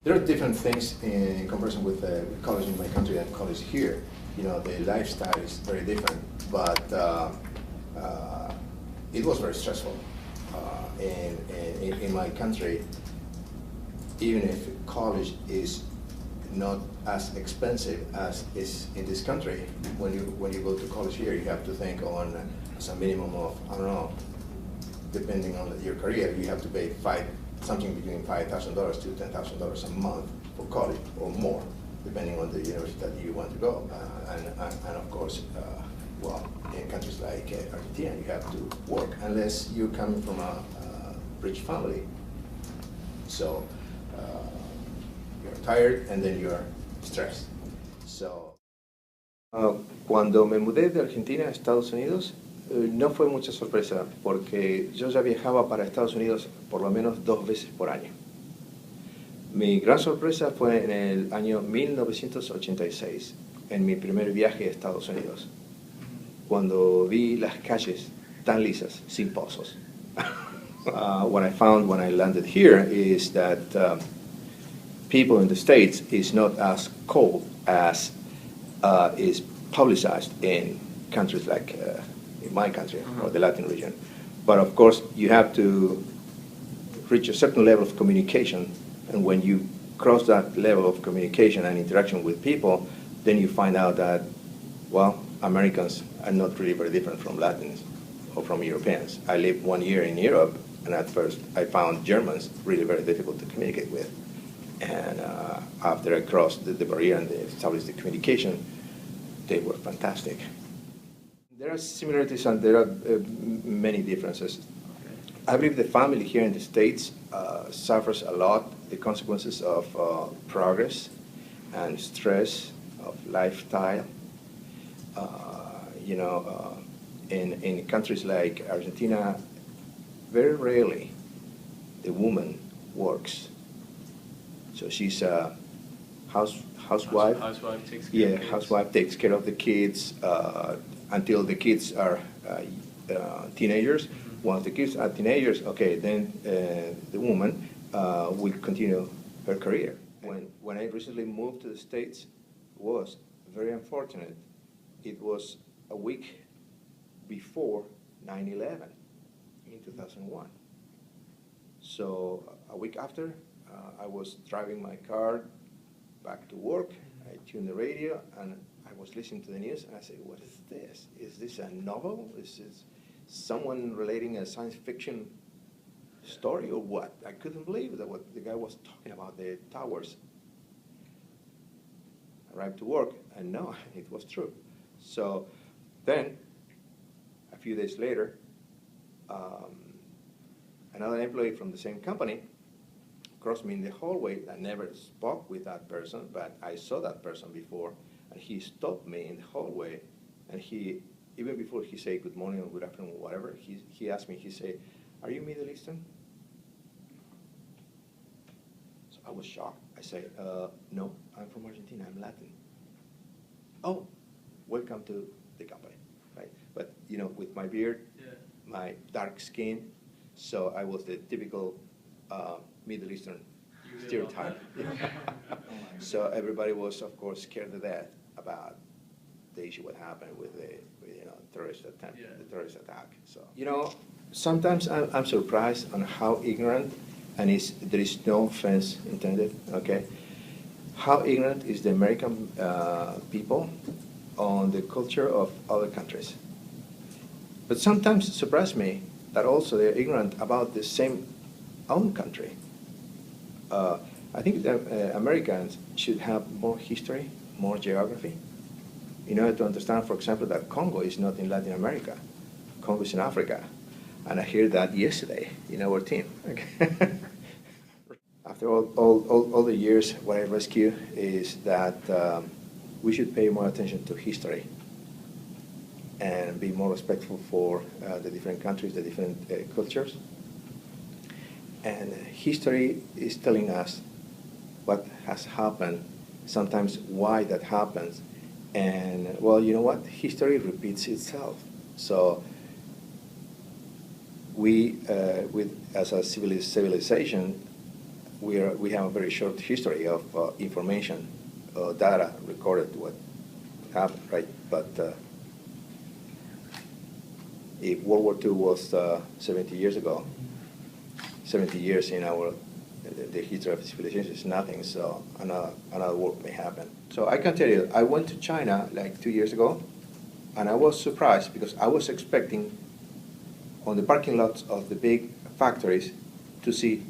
There are different things in comparison with college in my country and college here. You know, the lifestyle is very different, but it was very stressful. In my country, even if college is not as expensive as is in this country, when you go to college here, you have to think on as a minimum of, I don't know, depending on your career, you have to pay something between $5,000 to $10,000 a month for college or more, depending on the university that you want to go. And of course, well, in countries like Argentina, you have to work unless you're coming from a rich family. So you're tired and then you're stressed. So, cuando me mudé de Argentina a Estados Unidos, no fue mucha sorpresa, porque yo ya viajaba para Estados Unidos por lo menos 2 veces por año. Mi gran sorpresa fue en el año 1986, en mi primer viaje a Estados Unidos, cuando vi las calles tan lisas, sin pozos. What I found when I landed here is that people in the States is not as cold as is publicized in countries like in my country or the Latin region. But of course, you have to reach a certain level of communication, and when you cross that level of communication and interaction with people, then you find out that, well, Americans are not really very different from Latins or from Europeans. I lived 1 year in Europe, and at first I found Germans really very difficult to communicate with. And after I crossed the barrier and established the communication, they were fantastic. There are similarities and there are many differences. I believe the family here in the States suffers a lot the consequences of progress and stress of lifestyle. You know, in countries like Argentina, very rarely the woman works. So she's a housewife. Housewife takes care of the kids. Housewife takes care of the kids until the kids are teenagers. Mm-hmm. Once the kids are teenagers, okay, then the woman will continue her career. When I recently moved to the States, it was very unfortunate. It was a week before 9/11 in 2001. So a week after, I was driving my car back to work. I tuned the radio and I was listening to the news and I said, what is this? Is this a novel? Is this someone relating a science fiction story or what? I couldn't believe that what the guy was talking about, the towers. I arrived to work and no, it was true. So then, a few days later, another employee from the same company crossed me in the hallway. I never spoke with that person, but I saw that person before, and he stopped me in the hallway, and he, even before he said good morning or good afternoon or whatever, he asked me, he said, are you Middle Eastern? So I was shocked. I said, no, I'm from Argentina, I'm Latin. Oh, welcome to the company, right? But, you know, with my beard, yeah, my dark skin, so I was the typical Middle Eastern stereotype. So everybody was, of course, scared to death about the issue what happened with the terrorist attempt, yeah, the terrorist attack. So you know, sometimes I'm surprised on how ignorant, and there is no offense intended. Okay, how ignorant is the American people on the culture of other countries. But sometimes it surprises me that also they're ignorant about the same own country. I think that Americans should have more history, more geography, in order to understand, for example, that Congo is not in Latin America. Congo is in Africa. And I heard that yesterday in our team. After all the years, what I rescue is that we should pay more attention to history and be more respectful for the different countries, the different cultures. And history is telling us what has happened, sometimes why that happens. And, well, you know what? History repeats itself. So we, as a civilization, we have a very short history of information, data recorded what happened, right? But if World War II was 70 years ago, 70 years in the history of civilization is nothing, so another war may happen. So I can tell you, I went to China like 2 years ago, and I was surprised because I was expecting on the parking lots of the big factories to see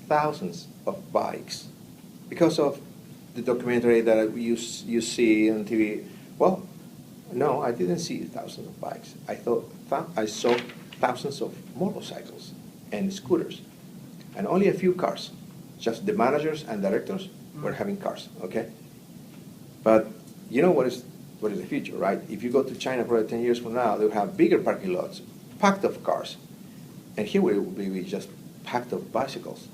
thousands of bikes because of the documentary that you see on TV. Well, no, I didn't see thousands of bikes. I saw thousands of motorcycles and scooters, and only a few cars. Just the managers and directors were having cars, okay? But you know what is the future, right? If you go to China for 10 years from now, they'll have bigger parking lots, packed of cars. And here we will be just packed of bicycles.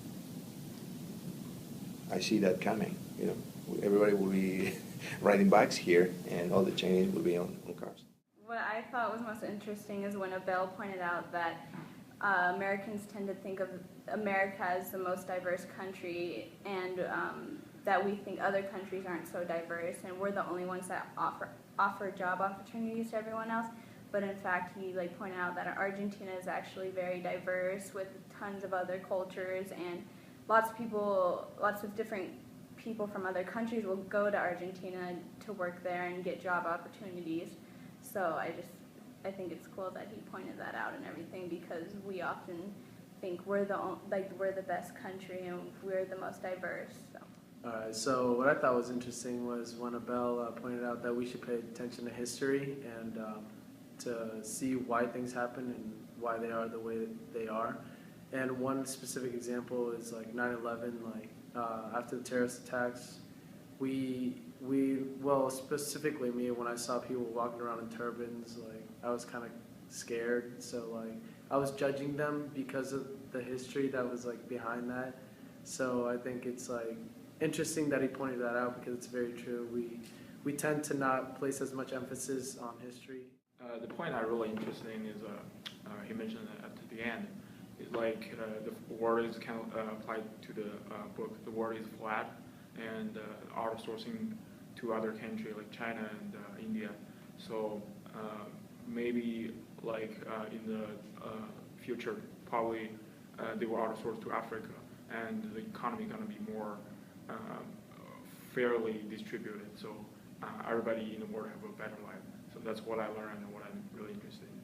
I see that coming, you know. Everybody will be riding bikes here, and all the Chinese will be on cars. What I thought was most interesting is when Abel pointed out that Americans tend to think of America as the most diverse country, and that we think other countries aren't so diverse, and we're the only ones that offer job opportunities to everyone else. But in fact, he pointed out that Argentina is actually very diverse with tons of other cultures, and lots of different people from other countries will go to Argentina to work there and get job opportunities. So I think it's cool that he pointed that out and everything, because we often think we're the best country and we're the most diverse. So. All right. So what I thought was interesting was when Abel pointed out that we should pay attention to history and to see why things happen and why they are the way they are. And one specific example is like 9/11. After the terrorist attacks, well, specifically me, when I saw people walking around in turbans, I was kind of scared. So I was judging them because of the history that was behind that. So I think it's interesting that he pointed that out, because it's very true. We tend to not place as much emphasis on history. The point I really interesting is he mentioned at the end. It's the word is kind of applied to the book. The world is flat, and outsourcing to other countries like China and India. So maybe in the future, probably they will outsource to Africa, and the economy going to be more fairly distributed. So everybody in the world have a better life. So that's what I learned and what I'm really interested in.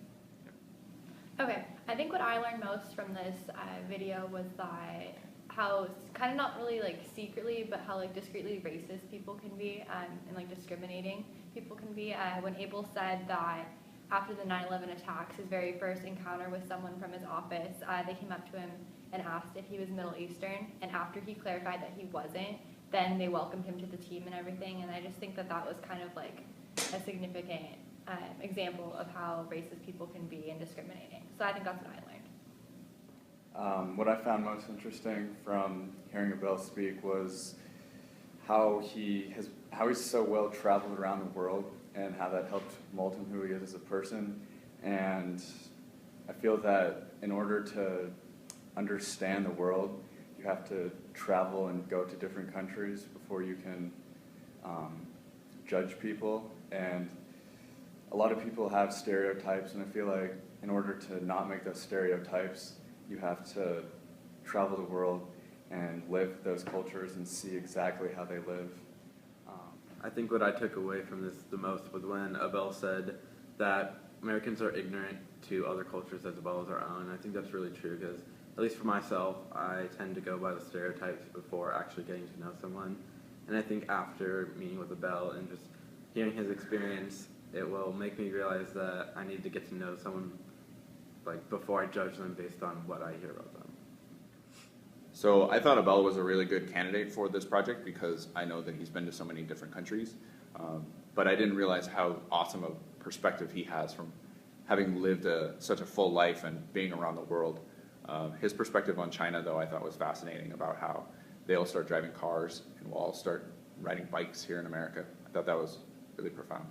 Yeah. Okay, I think what I learned most from this video was that how kind of not really secretly, but how discreetly racist people can be, and discriminating people can be. When Abel said that after the 9/11 attacks, his very first encounter with someone from his office, they came up to him and asked if he was Middle Eastern, and after he clarified that he wasn't, then they welcomed him to the team and everything. And I just think that was kind of a significant example of how racist people can be and discriminating. So I think that's what I learned. What I found most interesting from hearing Abel speak was how he's so well traveled around the world, and how that helped mold him who he is as a person. And I feel that in order to understand the world, you have to travel and go to different countries before you can judge people. And a lot of people have stereotypes, and I feel like in order to not make those stereotypes, you have to travel the world and live those cultures and see exactly how they live. I think what I took away from this the most was when Abel said that Americans are ignorant to other cultures as well as our own. I think that's really true, because at least for myself, I tend to go by the stereotypes before actually getting to know someone. And I think after meeting with Abel and just hearing his experience, it will make me realize that I need to get to know someone before I judge them based on what I hear about them. So I thought Abel was a really good candidate for this project, because I know that he's been to so many different countries, but I didn't realize how awesome a perspective he has from having lived such a full life and being around the world. His perspective on China, though, I thought was fascinating, about how they'll start driving cars and we'll all start riding bikes here in America. I thought that was really profound.